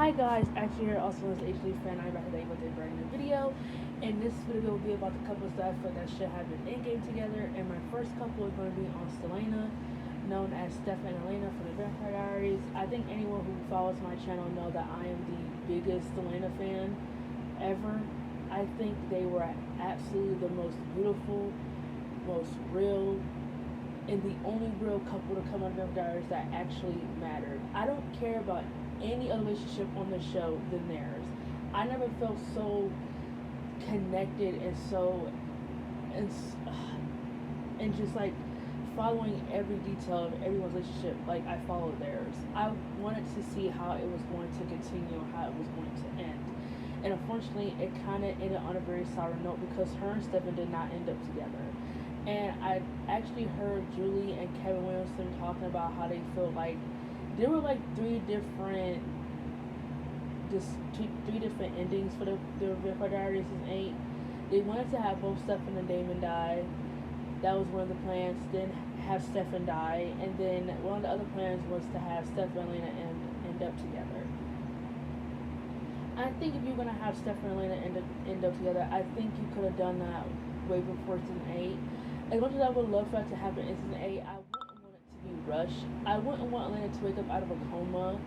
Hi guys, actually here also as HD fan, I'm back today with a brand new video. And this video will be about the couples that I feel that should have been in-game together. And my first couple is going to be on Stelena, known as Stefan and Elena from the Vampire Diaries. I think anyone who follows my channel know that I am the biggest Stelena fan ever. I think they were absolutely the most beautiful, most real, and the only real couple to come out of Vampire Diaries that actually mattered. I don't care about any other relationship on the show than theirs. I never felt so connected and so and just like following every detail of everyone's relationship like I followed theirs. I wanted to see how it was going to continue, how it was going to end. And unfortunately, it kind of ended on a very sour note because her and Stefan did not end up together. And I actually heard Julie and Kevin Williamson talking about how they feel like there were like three different endings for the Vampire Diaries season 8. They wanted to have both Stefan and Damon die. That was one of the plans. Then have Stefan die, and then one of the other plans was to have Stefan and Elena end up together. I think if you're gonna have Stefan and Elena end up together, I think you could have done that way before season 8. As much as I would love for that to happen in season 8, I wouldn't want it to be rushed. I wouldn't want Elena to wake up out of a coma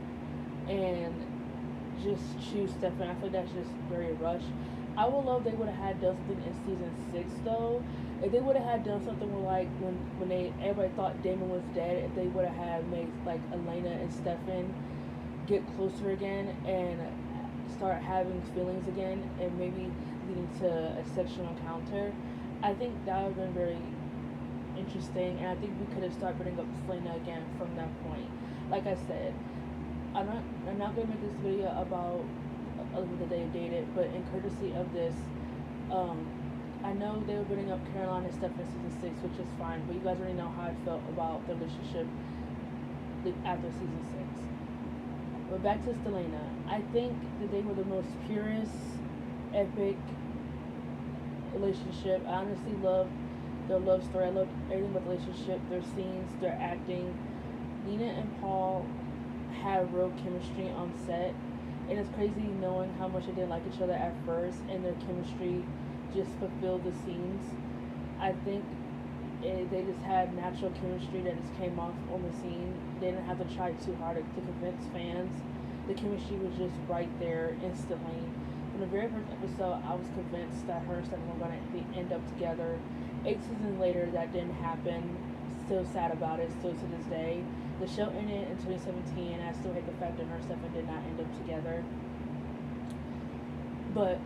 and just choose Stefan. I feel like that's just very rushed. I would love if they would have had done something in season 6 though. If they would have had done something where like when everybody thought Damon was dead, if they would have had made like Elena and Stefan get closer again and start having feelings again and maybe leading to a sexual encounter, I think that would have been very interesting, and I think we could have started bringing up Selena again from that point. Like I said, I'm not going to make this video about other people that they dated, but in courtesy of this, I know they were bringing up Caroline and Steph in season 6, which is fine, but you guys already know how I felt about the relationship after season 6. But back to Stelena, I think that they were the most purest, epic relationship. I honestly love their love story. I love everything about the relationship, their scenes, their acting. Nina and Paul had real chemistry on set, and it's crazy knowing how much they didn't like each other at first, and their chemistry just fulfilled the scenes. I think they just had natural chemistry that just came off on the scene. They didn't have to try too hard to convince fans. The chemistry was just right there instantly. From the very first episode, I was convinced that her and Stefan were going to end up together. 8 seasons later, that didn't happen. Still sad about it, still to this day. The show ended in 2017, and I still hate the fact that her and Stefan did not end up together. But,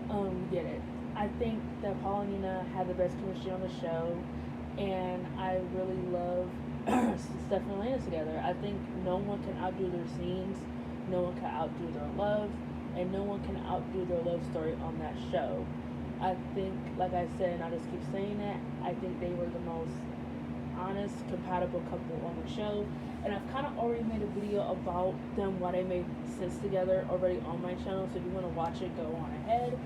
get it. I think that Paul and Nina had the best chemistry on the show, and I really love Stefan and Elena together. I think no one can outdo their scenes, no one can outdo their love, and no one can outdo their love story on that show. I think, like I said, and I just keep saying that, I think they were the most honest, compatible couple on the show. And I've kind of already made a video about them, why they made sense together already on my channel. So if you want to watch it, go on ahead.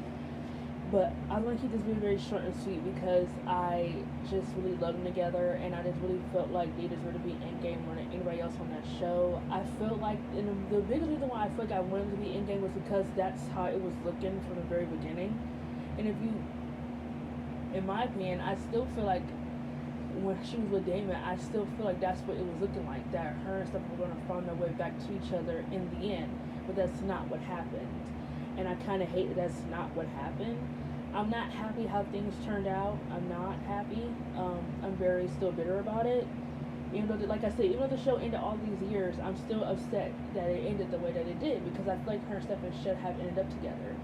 But I want to keep this video very short and sweet because I just really love them together, and I just really felt like they deserved to be in-game more than anybody else on that show. I felt like, and the biggest reason why I feel like I wanted them to be in-game was because that's how it was looking from the very beginning. And if you, in my opinion, I still feel like when she was with Damon, I still feel like that's what it was looking like, that her and stuff were going to find their way back to each other in the end. But that's not what happened. And I kind of hate that that's not what happened. I'm not happy how things turned out. I'm not happy. I'm very still bitter about it. Even though, like I said, even though the show ended all these years, I'm still upset that it ended the way that it did, because I feel like her and Stefan should have ended up together.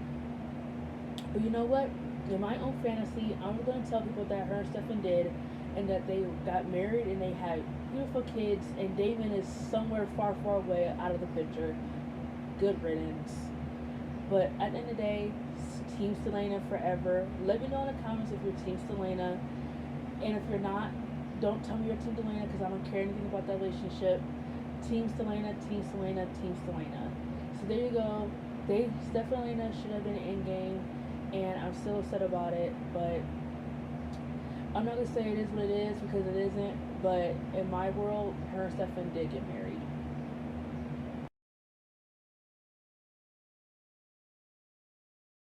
But you know what? In my own fantasy, I'm going to tell people that her and Stefan did, and that they got married and they had beautiful kids, and Damon is somewhere far, far away out of the picture. Good riddance. But at the end of the day, Team Stelena forever. Let me know in the comments if you're Team Stelena, and if you're not, don't tell me you're Team Stelena, because I don't care anything about that relationship. Team Stelena, Team Stelena, Team Stelena. So there you go. Stefan and Elena should have been in game, and I'm still upset about it, but I'm not going to say it is what it is, because it isn't. But in my world, her and Stefan did get married.